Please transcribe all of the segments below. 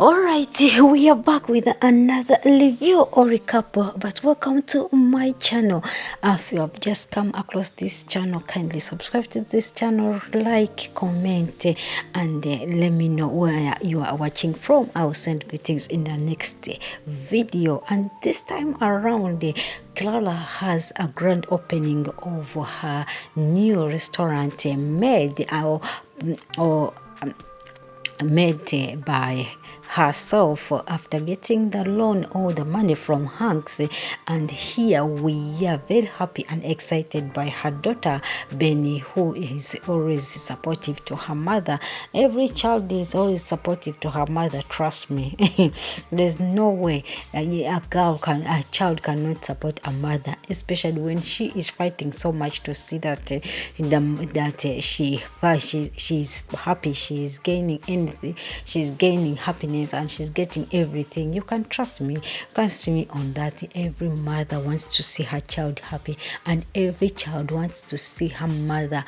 Alright, we are back with another review or recap, but welcome to my channel. If you have just come across this channel, kindly subscribe to this channel, like, comment, and let me know where you are watching from. I will send greetings in the next video. And this time around, Clara has a grand opening of her new restaurant made by herself after getting the loan or the money from Hanks. And here we are very happy and excited by her daughter Benny, who is always supportive to her mother. Every child is always supportive to her mother, trust me. There's no way a child cannot support a mother, especially when she is fighting so much to see that she's happy, she's gaining anything, she's gaining happiness, and she's getting everything. You can trust me on that. Every mother wants to see her child happy, and every child wants to see her mother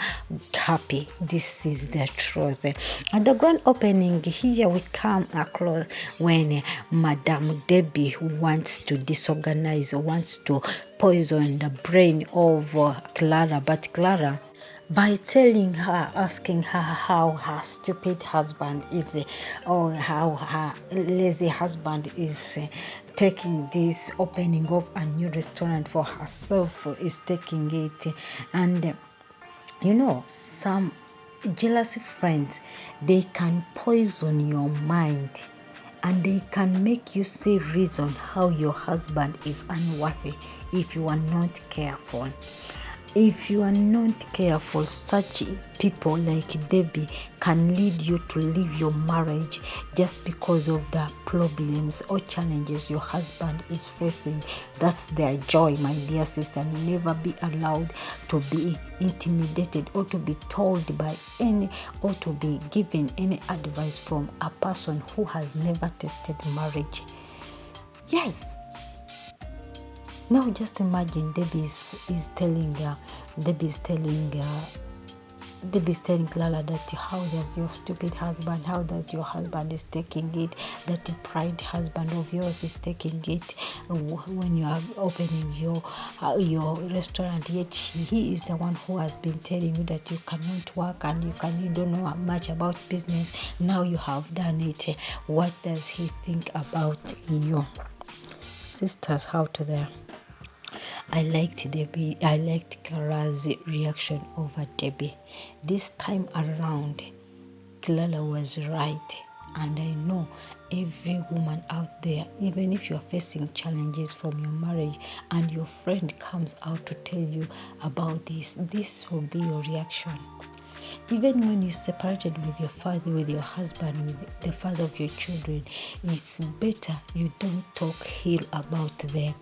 happy. This is the truth. At the grand opening, here we come across when Madame Debbie wants to disorganize, wants to poison the brain of Clara, but Clara, by telling her, asking her how her stupid husband is, or how her lazy husband is taking this opening of a new restaurant for herself, is taking it. And you know, some jealous friends, they can poison your mind, and they can make you see reason how your husband is unworthy if you are not careful. If you are not careful, such people like Debbie can lead you to leave your marriage just because of the problems or challenges your husband is facing. That's their joy, my dear sister. Never be allowed to be intimidated or to be told by any, or to be given any advice from a person who has never tasted marriage. Yes. Now just imagine Debbie is telling Clara that how does your stupid husband, how does your husband is taking it, that the pride husband of yours is taking it when you are opening your restaurant, yet he is the one who has been telling you that you cannot work and you don't know much about business. Now you have done it. What does he think about you? Sisters, how to there? I liked Clara's reaction over Debbie. This time around, Clara was right. And I know every woman out there, even if you're facing challenges from your marriage and your friend comes out to tell you about this will be your reaction. Even when you separated with your father, with your husband, with the father of your children, it's better you don't talk ill about them,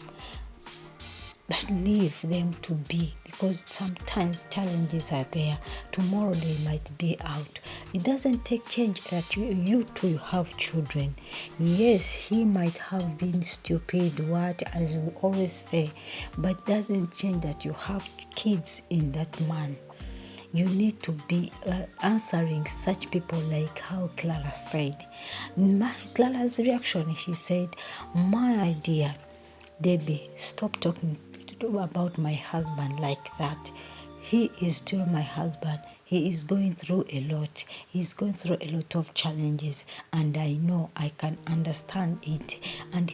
but leave them to be, because sometimes challenges are there. Tomorrow they might be out. It doesn't take change that you too have children. Yes, he might have been stupid, as we always say, but doesn't change that you have kids in that man. You need to be answering such people like how Clara said. Clara's reaction, she said, my dear Debbie, stop talking about my husband like that. He is still my husband. He is going through a lot. He's going through a lot of challenges, and I know I can understand it. And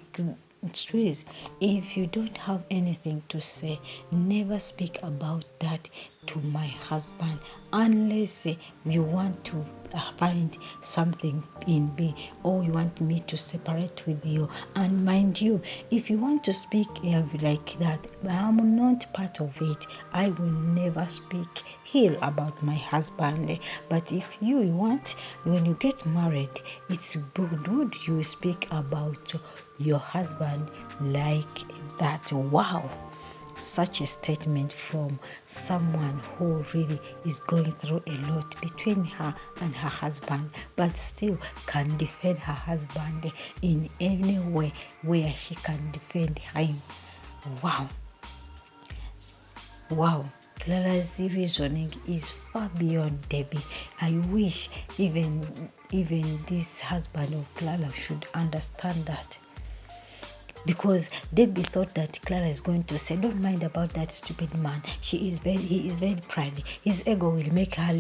please, if you don't have anything to say, never speak about that to my husband, unless you want to find something in me, or you want me to separate with you. And mind you, if you want to speak like that, I'm not part of it. I will never speak ill about my husband. But if you want, when you get married, it's good you speak about your husband like that. Wow, such a statement from someone who really is going through a lot between her and her husband, but still can defend her husband in any way where she can defend him. Wow, Clara's reasoning is far beyond Debbie. I wish even even this husband of Clara should understand that. Because Debbie thought that Clara is going to say, don't mind about that stupid man. He is very prideful. His ego will make her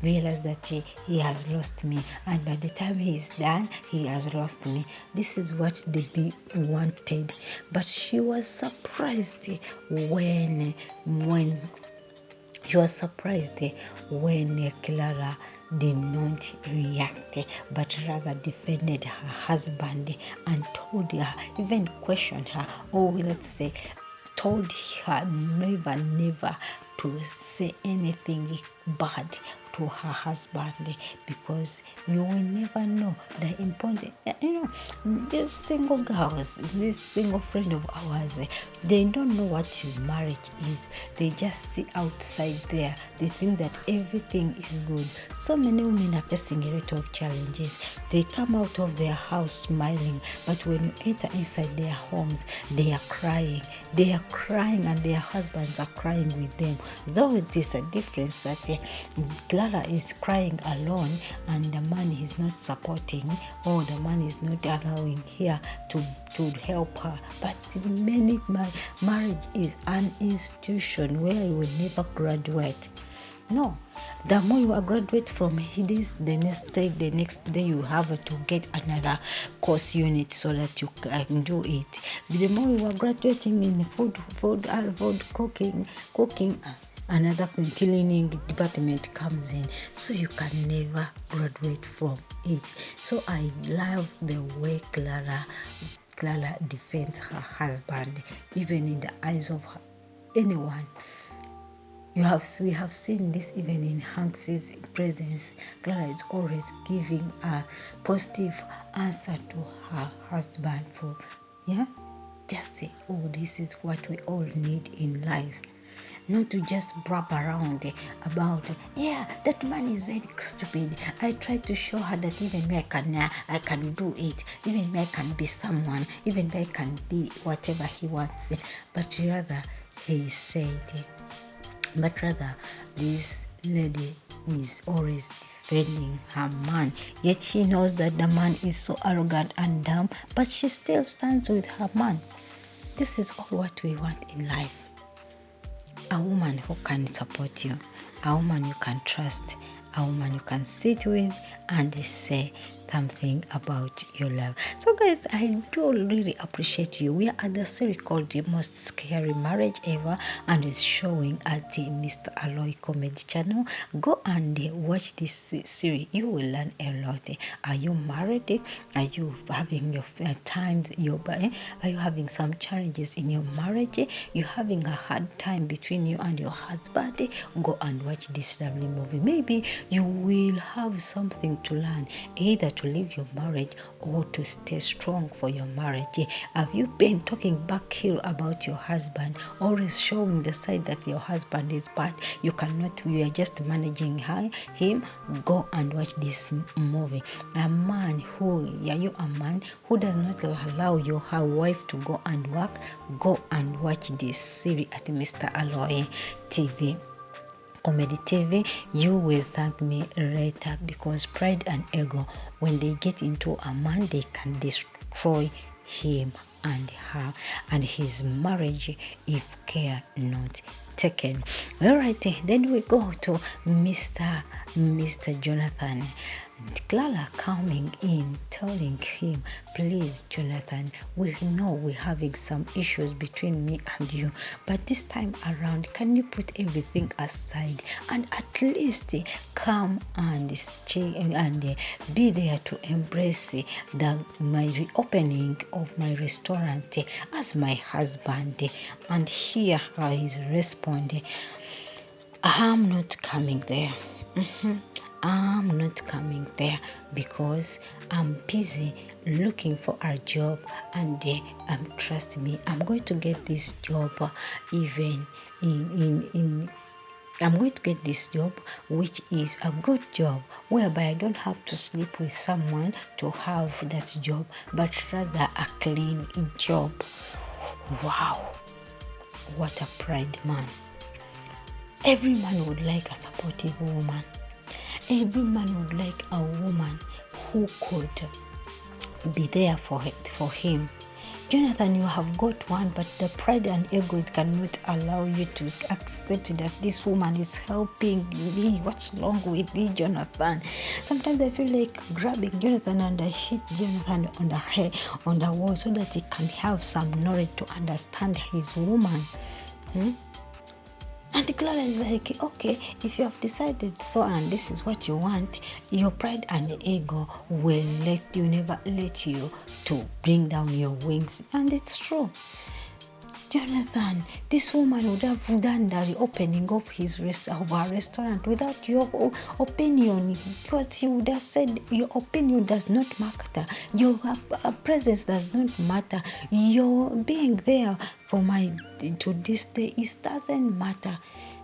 realize that he has lost me. And by the time he is done, he has lost me. This is what Debbie wanted. But she was surprised when Clara did not react, but rather defended her husband and told her, even questioned her, or let's say, told her never to say anything bad to her husband, because you will never know the important. These single girls, this single friend of ours, they don't know what his marriage is. They just see outside there. They think that everything is good. So many women are facing a lot of challenges. They come out of their house smiling, but when you enter inside their homes, they are crying. They are crying, and their husbands are crying with them. Though it is a difference that Clara is crying alone and the man is not supporting, or the man is not allowing her to help her. But many marriage is an institution where you will never graduate. No, the more you graduate from this, the next day you have to get another course unit so that you can do it. The more you are graduating in food cooking, another cleaning department comes in, so you can never graduate from it. So I love the way Clara defends her husband, even in the eyes of anyone. We have seen this even in Hanks's presence. Clara is always giving a positive answer to her husband for, just say, oh, this is what we all need in life. Not to just brag around about, that man is very stupid. I try to show her that even me I can do it. Even me I can be someone. Even me I can be whatever he wants. But rather, this lady is always defending her man. Yet she knows that the man is so arrogant and dumb, but she still stands with her man. This is all what we want in life. A woman who can support you, a woman you can trust, a woman you can sit with and say something about your love. So guys, I do really appreciate you. We are at the series called The Most Scary Marriage Ever, and it's showing at the Mr ALOY comedy channel. Go and watch this series. You will learn a lot. Are you married? Are you having your times? Are you having some challenges in your marriage? You having a hard time between you and your husband? Go and watch this lovely movie. Maybe you will have something to learn, either to leave your marriage or to stay strong for your marriage. Have you been talking back here about your husband, always showing the side that your husband is bad? You are just managing him. Go and watch this movie. Are you a man who does not allow your wife to go and work? Go and watch this series at Mr ALOY TV. Comedy TV. You will thank me later, because pride and ego, when they get into a man, they can destroy him and her and his marriage if care not taken. All right, then we go to Mr. Jonathan. Clara coming in, telling him, please, Jonathan, we know we're having some issues between me and you, but this time around, can you put everything aside and at least come and stay and be there to embrace my reopening of my restaurant as my husband? And here is responding, I'm not coming there. I'm not coming there because I'm busy looking for a job, and trust me, I'm going to get this job even I'm going to get this job, which is a good job, whereby I don't have to sleep with someone to have that job, but rather a clean job. Wow, what a pride man. Every man would like a supportive woman. Every man would like a woman who could be there for him. Jonathan, you have got one, but the pride and ego, it cannot allow you to accept that this woman is helping me. What's wrong with me, Jonathan? Sometimes I feel like grabbing Jonathan and I hit Jonathan on the head, on the wall, so that he can have some knowledge to understand his woman. And Clara is like, okay, if you have decided so and this is what you want, your pride and ego will never let you to bring down your wings. And it's true. Jonathan, this woman would have done the opening of our restaurant without your opinion, because he would have said your opinion does not matter, your presence does not matter, your being there for to this day, it doesn't matter.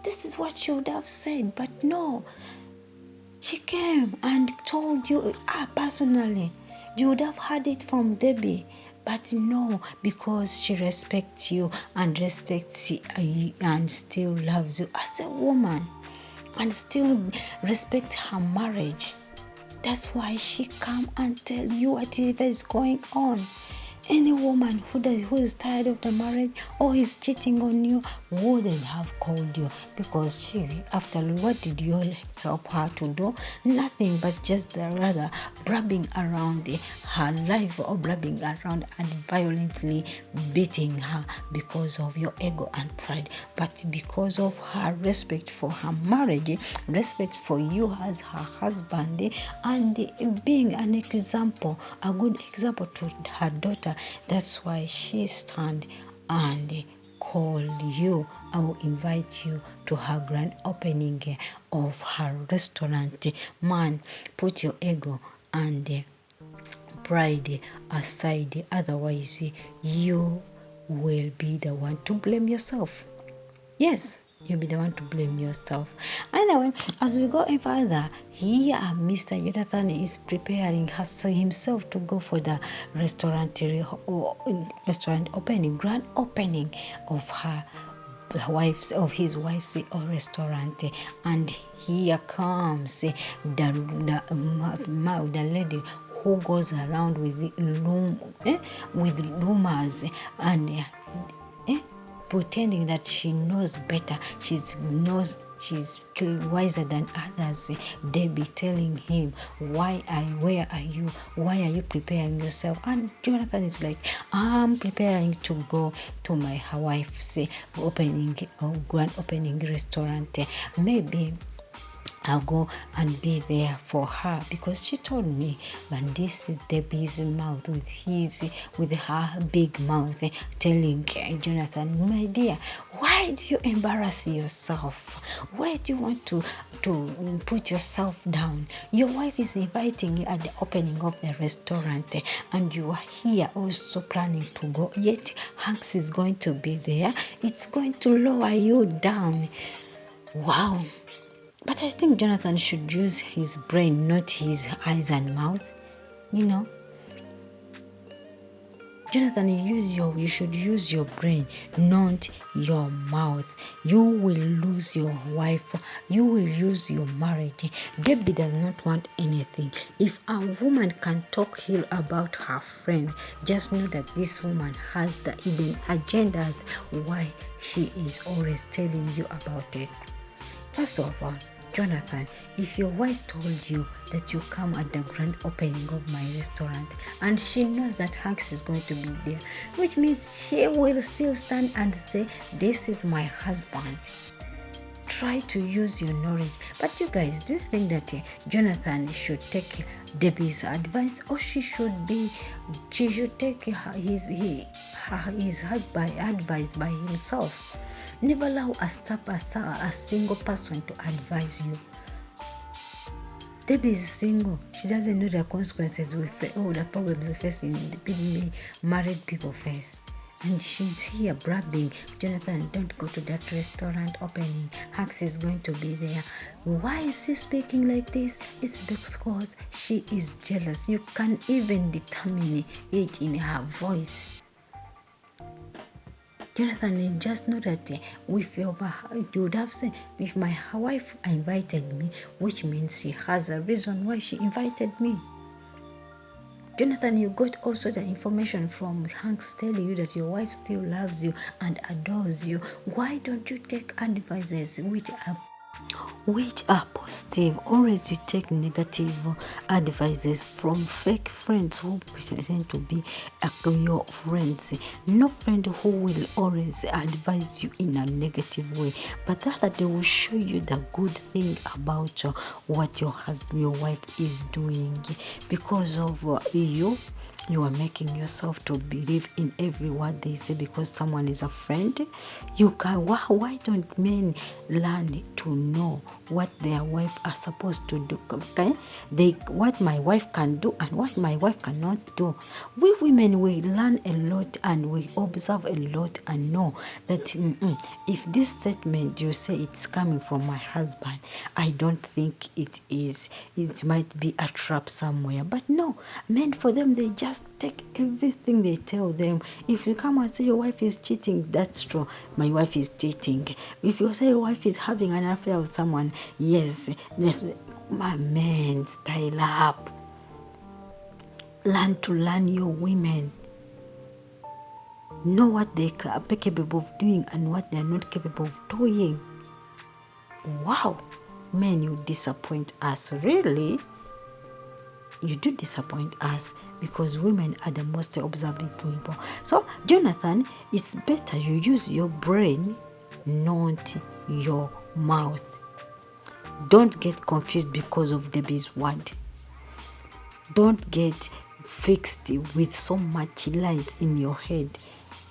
This is what she would have said, but no, she came and told you personally. You would have heard it from Debbie. But no, because she respects you and respects you and still loves you as a woman and still respects her marriage. That's why she come and tell you whatever is going on. Any woman who is tired of the marriage or is cheating on you wouldn't have called you, because she, after all, what did you help her to do? Nothing, but just rather grabbing around her life or grabbing around and violently beating her because of your ego and pride. But because of her respect for her marriage, respect for you as her husband, and being an example, a good example to her daughter, that's why she stand and call you or invite you to her grand opening of her restaurant. Man, put your ego and pride aside, otherwise you will be the one to blame yourself. Yes, you'll be the one to blame yourself. Anyway, as we go further, here Mr. Jonathan is preparing himself to go for the restaurant opening, grand opening of his wife's restaurant. And here comes the lady who goes around with rumors and pretending that she knows better. She's wiser than others. Debbie telling him, where are you? Why are you preparing yourself? And Jonathan is like, I'm preparing to go to my wife's grand opening restaurant. Maybe I'll go and be there for her, because she told me. But this is Debbie's mouth with her big mouth telling Jonathan, my dear, why do you embarrass yourself? Why do you want to put yourself down? Your wife is inviting you at the opening of the restaurant, and you are here also planning to go, yet Hanks is going to be there. It's going to lower you down. Wow. But I think Jonathan should use his brain, not his eyes and mouth. Jonathan, you should use your brain, not your mouth. You will lose your wife. You will lose your marriage. Debbie does not want anything. If a woman can talk ill about her friend, just know that this woman has the hidden agendas why she is always telling you about it. First of all, Jonathan, if your wife told you that you come at the grand opening of my restaurant and she knows that Hanks is going to be there, which means she will still stand and say, this is my husband. Try to use your knowledge. But you guys, do you think that Jonathan should take Debbie's advice, or she should take his advice by himself? Never allow a single person to advise you. Debbie is single. She doesn't know the consequences the problems we face in the married people face. And she's here bragging, Jonathan, don't go to that restaurant opening. Hanks is going to be there. Why is she speaking like this? It's because she is jealous. You can even determine it in her voice. Jonathan, just know that with you would have said, if my wife invited me, which means she has a reason why she invited me. Jonathan, you got also the information from Hanks telling you that your wife still loves you and adores you. Why don't you take advices which are positive? Always you take negative advices from fake friends who pretend to be your friends. No friend who will always advise you in a negative way, but rather they will show you the good thing about what your wife is doing. Because of you are making yourself to believe in every word they say because someone is a friend. You can. Why don't men learn to know what their wife are supposed to do? Okay, what my wife can do and what my wife cannot do. We women, we learn a lot and we observe a lot and know that if this statement you say it's coming from my husband, I don't think it is. It might be a trap somewhere. But no, men, for them, they just take everything they tell them. If you come and say your wife is cheating, that's true. My wife is cheating. If you say your wife is having an affair with someone, yes. My man, style up. Learn your women. Know what they are capable of doing and what they are not capable of doing. Wow, men, you disappoint us. Really? You do disappoint us because women are the most observing people. So, Jonathan, it's better you use your brain, not your mouth. Don't get confused because of Debbie's word. Don't get fixed with so much lies in your head.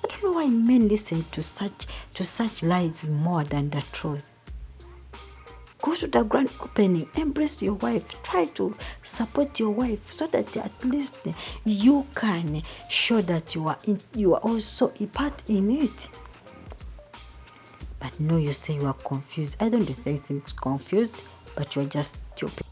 I don't know why men listen to such lies more than the truth. Go to the grand opening, embrace your wife, try to support your wife so that at least you can show that you are also a part in it. But no, you say you are confused. I don't think it's confused, but you're just stupid.